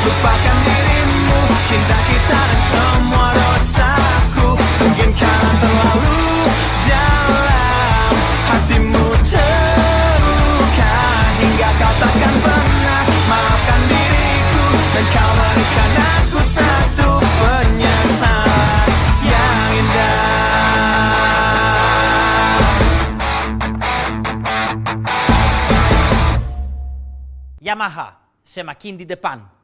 lupakan dirimu, cinta kita dan semua dosaku. Mungkin karena terlalu dalam hatimu terluka, hingga kau takkan pernah maafkan diriku, dan kau berikan aku satu penyesalan yang indah. Yamaha, semakin di depan.